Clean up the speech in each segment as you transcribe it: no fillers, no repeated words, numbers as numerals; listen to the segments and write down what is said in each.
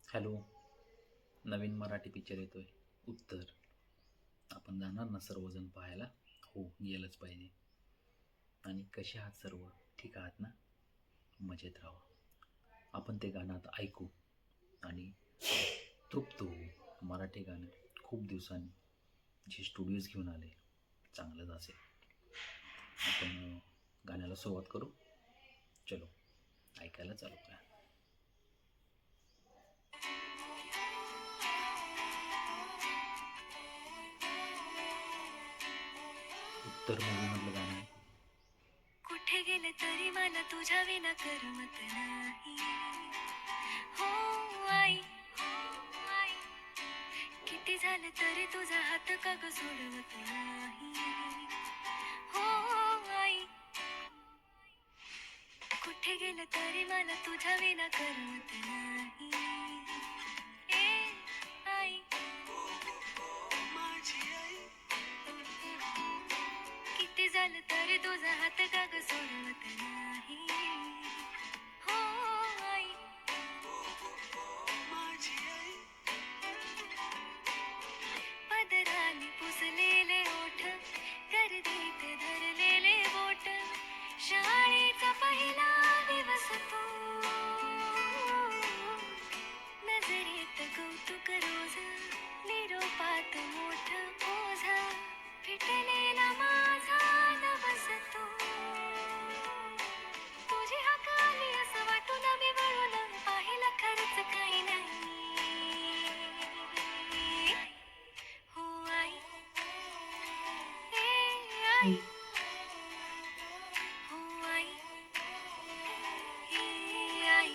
Hello. नवीन Marathi picture येतोय उत्तर. आपण जाणार ना सर्वजण पाहायला? हो, गेलंच पाहिजे. आणि कसे आहात सर्व? ठीक आहात ना? मजेत राहा. आपण ते गाणं आता ऐकू आणि तृप्त होऊ. मराठी गाणं खूप दिवसांनी जे स्टुडिओज घेऊन आले, चांगलंच असेल. आपण गाण्याला सुरुवात करू. चलो, ऐकायला चालू करा. उत्तर मूवीमधलं गाणं आहे. कुठे गेले तरी मला तुझ्या विना करमत नाही. हो आई, किती झालं तरी तुझा हात का ग सोडवत नाही. हो आई, कुठे गेले तरी मला तुझ्या विना करमत नाही. ए आई, माझी आई, किती झालं तरी तुझा हात का ग सोडवत नाही. हो आई, माझी आई, पदराने पुसलेले ओठ, गर्दीत धरलेले बोट, शाळेचा पहिला दिवस तो, नजरेत कौतुक रोज, निरोपात मोठ ओझ, फिटलेला माझा नवस तो, तुझी हाक आली असं वाटून मी वळून पाहिलं खरंच काही नाही. हो आई, ए आई, हो आई, ए आई,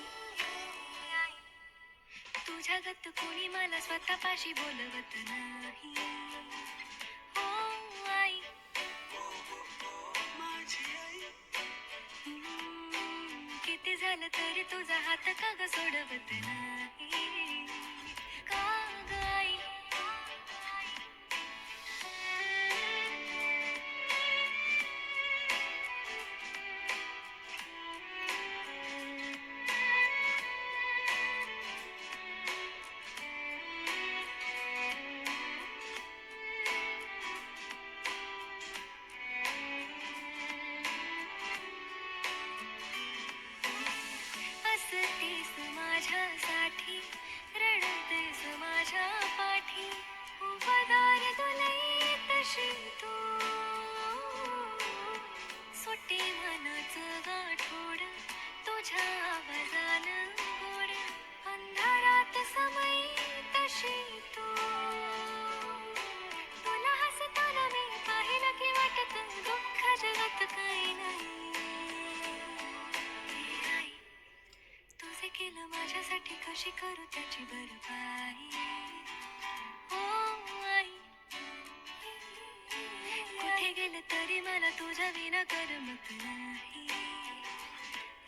तुझ्या गत कोणी मला स्वतःपाशी बोलवत नाही. हो आई, माझी आई, किती झालं तरी तुझा हात का ग सोडवत नाही. का ग आई, हसतेस माझ्यासाठी, रडतेस माझ्या पाठी, उबदार दुलई तशी तू, सुटे मनाचं गाठोड, तुझ्या आवाजानं गोड, अंधारात समयी तशी तू, तुला हसताना मी पाहिलं की वाटत दुःख जगात काही नाही. आई, तुझे केलं माझ्यासाठी कशी करू त्याची भरपाई. हो आई, कुठे गेले तरी मला तुझ्या विना करमत नाही.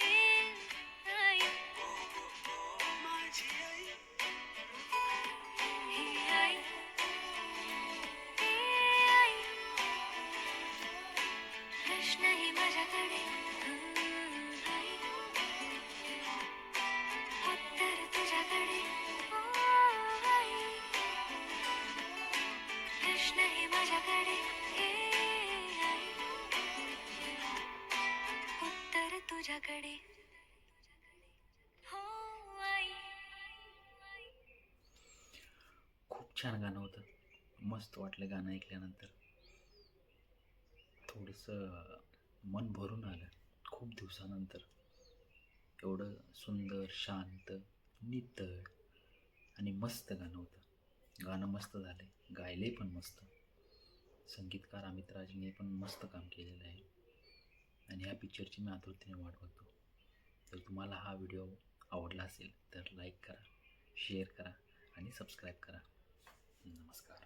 ए आई, माझी आई, हे आई, ए आई, प्रश्नही माझ्याकडे, आई, उत्तर तुझ्याकडे. ओ आई, प्रश्नही माझ्याकडे, हे आई, उत्तर तुझ्याकडे. हो आई, खूप छान गाणं होतं. मस्त वाटलं गाणं ऐकल्यानंतर. थोडंसं मन भरून आलं. खूप दिवसानंतर एवढं सुंदर, शांत, नितळ आणि मस्त गाणं होतं. गाणं मस्त झालं आहे, गायले पण मस्त. संगीतकार अमित राजने पण मस्त काम केलेलं आहे आणि ह्या पिक्चरची मी आतुरतेने वाट बघतो. जर तुम्हाला हा व्हिडिओ आवडला असेल तर लाईक करा, शेअर करा आणि सबस्क्राईब करा. नमस्कार.